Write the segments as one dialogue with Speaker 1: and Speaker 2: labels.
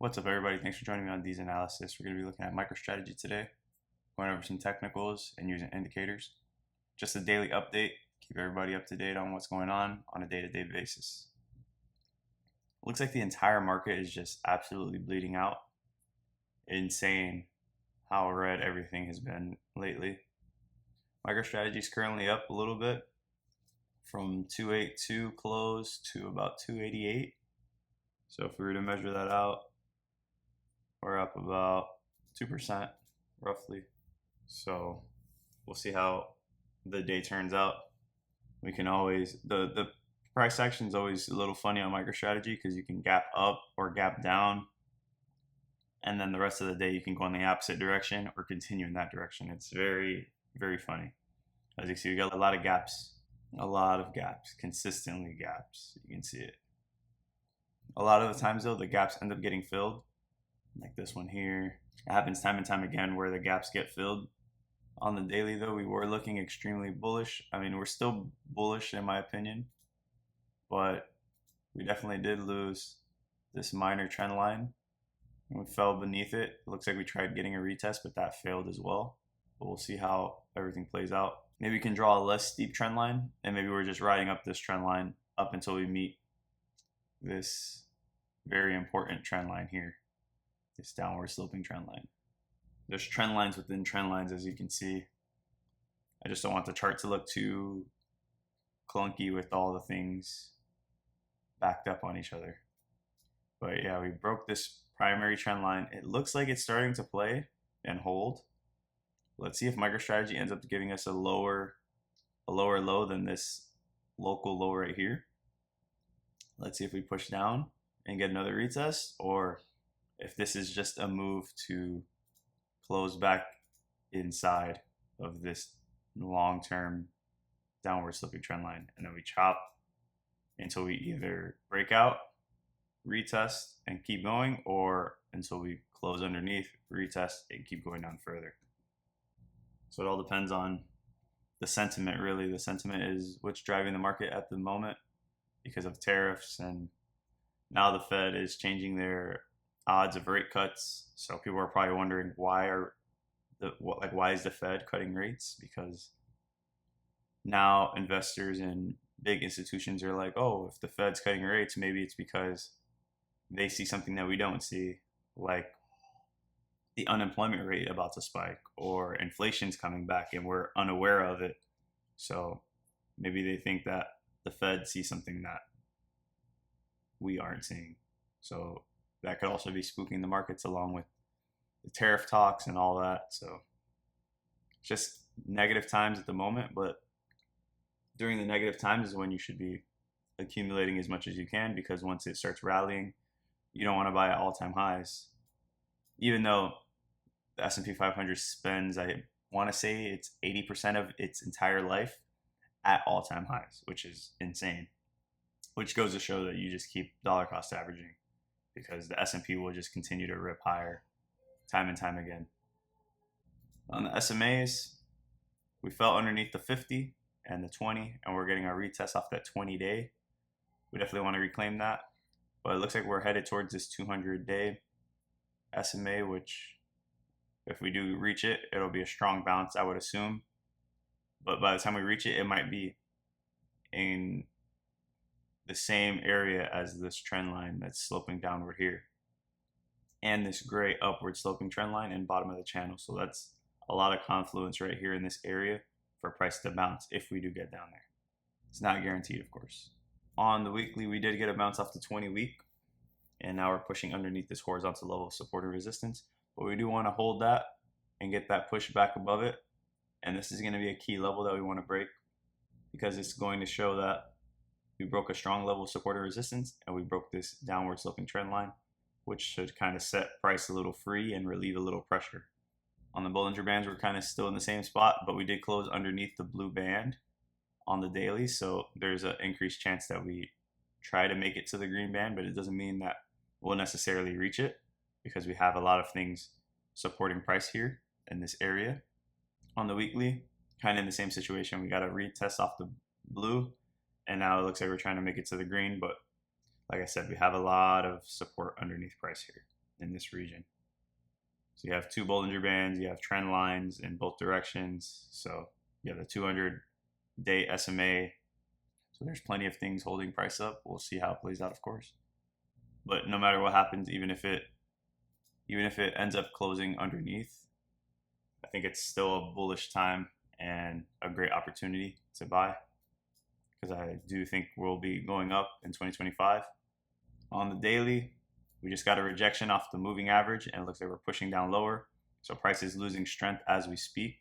Speaker 1: What's up, everybody? Thanks for joining me on these analysis. We're going to be looking at Microstrategy today, going over some technicals and using indicators. Just a daily update, keep everybody up to date on what's going on a day-to-day basis. Looks like the entire market is just absolutely bleeding out. Insane how red everything has been lately. Microstrategy is currently up a little bit from 282 close to about 288. So if we were to measure that out, we're up about 2% roughly. So we'll see how the day turns out. We can always, the price action is always a little funny on MicroStrategy because you can gap up or gap down, and then the rest of the day you can go in the opposite direction or continue in that direction. It's very, very funny. As you can see, we got a lot of gaps, consistently gaps. You can see it. A lot of the times though, the gaps end up getting filled, like this one here. It happens time and time again where the gaps get filled. On the daily though, we were looking extremely bullish. I mean, we're still bullish in my opinion, but we definitely did lose this minor trend line. We fell beneath it. It looks like we tried getting a retest, but that failed as well. But we'll see how everything plays out. Maybe we can draw a less steep trend line, and maybe we're just riding up this trend line up until we meet this very important trend line here, this downward sloping trend line. There's trend lines within trend lines, as you can see. I just don't want the chart to look too clunky with all the things backed up on each other. But yeah, we broke this primary trend line. It looks like it's starting to play and hold. Let's see if MicroStrategy ends up giving us a lower low than this local low right here. Let's see if we push down and get another retest, or if this is just a move to close back inside of this long-term downward sloping trend line, and then we chop until we either break out, retest, and keep going, or until we close underneath, retest, and keep going down further. So it all depends on the sentiment, really. The sentiment is what's driving the market at the moment because of tariffs, and now the Fed is changing their odds of rate cuts. So people are probably wondering why is the Fed cutting rates? Because now investors and big institutions are like, oh, if the Fed's cutting rates, maybe it's because they see something that we don't see, like the unemployment rate about to spike, or inflation's coming back and we're unaware of it. So maybe they think that the Fed sees something that we aren't seeing. So that could also be spooking the markets along with the tariff talks and all that. So just negative times at the moment, but during the negative times is when you should be accumulating as much as you can, because once it starts rallying, you don't want to buy at all-time highs. Even though the S&P 500 spends, I want to say it's 80% of its entire life at all-time highs, which is insane. Which goes to show that you just keep dollar cost averaging, because the S&P will just continue to rip higher time and time again. On the SMAs, we fell underneath the 50 and the 20, and we're getting our retest off that 20-day. We definitely want to reclaim that, but it looks like we're headed towards this 200-day SMA, which if we do reach it, it'll be a strong bounce, I would assume. But by the time we reach it, it might be in the same area as this trend line that's sloping downward here, and this gray upward sloping trend line in bottom of the channel. So that's a lot of confluence right here in this area for price to bounce if we do get down there. It's not guaranteed, of course. On the weekly, we did get a bounce off the 20-week, and now we're pushing underneath this horizontal level of support and resistance. But we do want to hold that and get that push back above it. And this is going to be a key level that we want to break, because it's going to show that we broke a strong level of support and resistance, and we broke this downward sloping trend line, which should kind of set price a little free and relieve a little pressure. On the Bollinger Bands, we're kind of still in the same spot, but we did close underneath the blue band on the daily. So there's an increased chance that we try to make it to the green band, but it doesn't mean that we'll necessarily reach it, because we have a lot of things supporting price here in this area. On the weekly, kind of in the same situation. We got a retest off the blue, and now it looks like we're trying to make it to the green, but like I said, we have a lot of support underneath price here. in this region. So you have two Bollinger Bands, you have trend lines in both directions. So you have the 200-day SMA. So there's plenty of things holding price up. We'll see how it plays out, of course. But no matter what happens, even if it ends up closing underneath, I think it's still a bullish time and a great opportunity to buy, because I do think we'll be going up in 2025. On the daily, we just got a rejection off the moving average, and it looks like we're pushing down lower. So price is losing strength as we speak.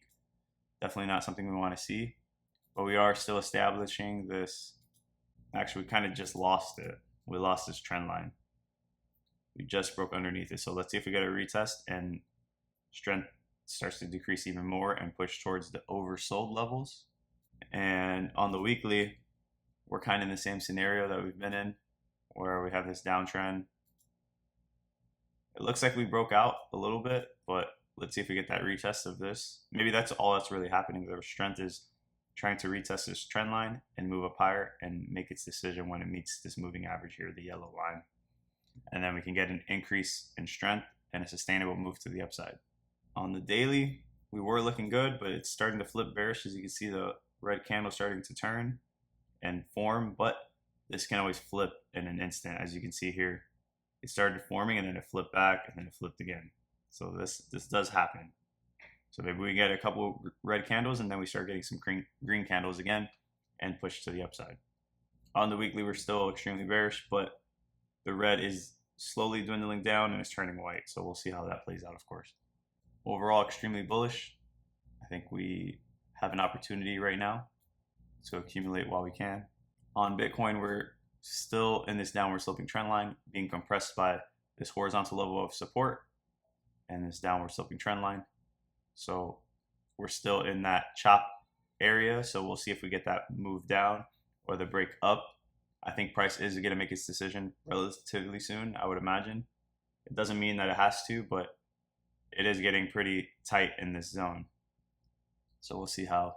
Speaker 1: Definitely not something we want to see, but we are still establishing this. Actually, we kind of just lost it. We lost this trend line. We just broke underneath it. So let's see if we get a retest and strength starts to decrease even more and push towards the oversold levels. And on the weekly, we're kind of in the same scenario that we've been in, where we have this downtrend. It looks like we broke out a little bit, but let's see if we get that retest of this. Maybe that's all that's really happening. The strength is trying to retest this trend line and move up higher and make its decision when it meets this moving average here, the yellow line. And then we can get an increase in strength and a sustainable move to the upside. On the daily, we were looking good, but it's starting to flip bearish. As you can see, the red candle starting to turn and form, but this can always flip in an instant. As you can see here, it started forming and then it flipped back and then it flipped again. So this does happen. So maybe we get a couple red candles and then we start getting some green candles again and push to the upside. On the weekly, we're still extremely bearish, but the red is slowly dwindling down and it's turning white. So we'll see how that plays out, of course. Overall, extremely bullish. I think we have an opportunity right now to accumulate while we can. On Bitcoin, we're still in this downward sloping trend line, being compressed by this horizontal level of support and this downward sloping trend line. So we're still in that chop area. So we'll see if we get that move down or the break up. I think price is going to make its decision relatively soon, I would imagine. It doesn't mean that it has to, but it is getting pretty tight in this zone. So we'll see how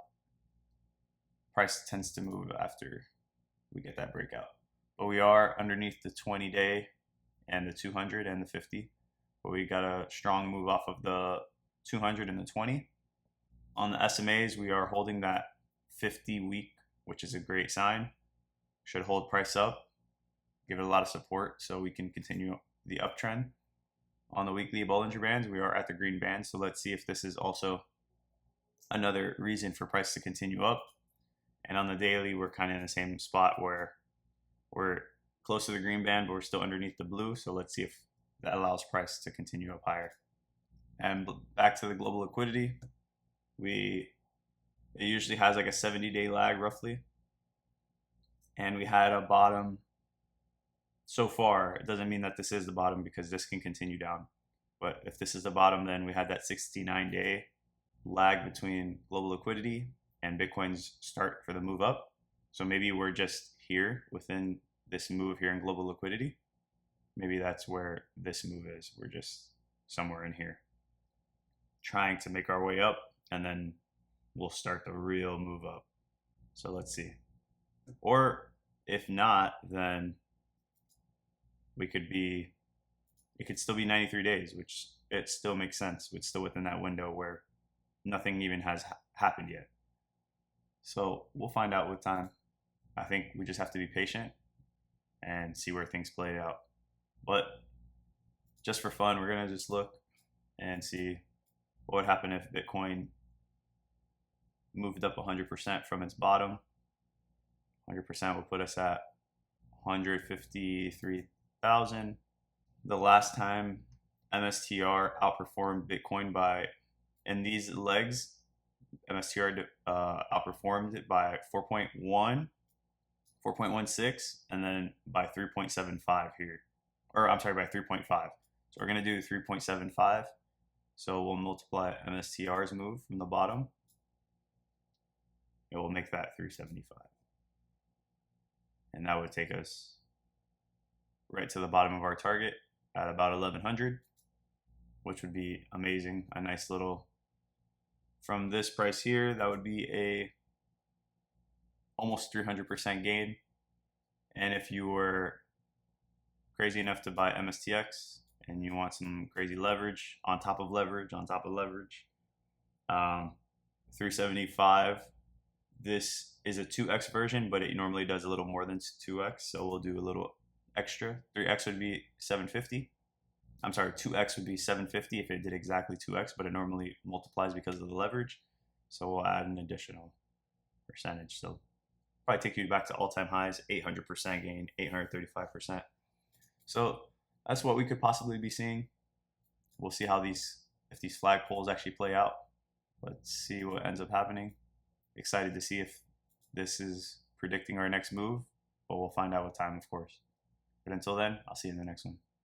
Speaker 1: price tends to move after we get that breakout. But we are underneath the 20-day and the 200 and the 50. But we got a strong move off of the 200 and the 20. On the SMAs, we are holding that 50-week, which is a great sign. Should hold price up, give it a lot of support so we can continue the uptrend. On the weekly Bollinger Bands, we are at the green band. So let's see if this is also another reason for price to continue up. And on the daily, we're kind of in the same spot where we're close to the green band, but we're still underneath the blue. So let's see if that allows price to continue up higher. And back to the global liquidity, it usually has like a 70-day lag roughly. And we had a bottom so far. It doesn't mean that this is the bottom, because this can continue down. But if this is the bottom, then we had that 69-day lag between global liquidity and Bitcoin's start for the move up. So maybe we're just here within this move here in global liquidity. Maybe that's where this move is. We're just somewhere in here trying to make our way up, and then we'll start the real move up. So let's see. Or if not, then it could still be 93 days, which it still makes sense. It's still within that window where nothing even has happened yet. So we'll find out with time. I think we just have to be patient and see where things play out. But just for fun, we're going to just look and see what would happen if Bitcoin moved up 100% from its bottom. 100% will put us at 153,000. The last time MSTR outperformed Bitcoin in these legs, MSTR outperformed it by 4.16, and then by 3.75 here. Or I'm sorry, by 3.5. So we're going to do 3.75. So we'll multiply MSTR's move from the bottom. It will make that 375. And that would take us right to the bottom of our target at about 1100, which would be amazing. A nice little, from this price here, that would be a almost 300% gain. And if you were crazy enough to buy MSTX, and you want some crazy leverage on top of leverage on top of leverage. 375. This is a 2x version, but it normally does a little more than 2x, so we'll do a little extra. 3x would be 750. I'm sorry, 2x would be 750 if it did exactly 2x, but it normally multiplies because of the leverage. So we'll add an additional percentage. So probably take you back to all-time highs, 800% gain, 835%. So that's what we could possibly be seeing. We'll see how if these flagpoles actually play out. Let's see what ends up happening. Excited to see if this is predicting our next move, but we'll find out with time, of course. But until then, I'll see you in the next one.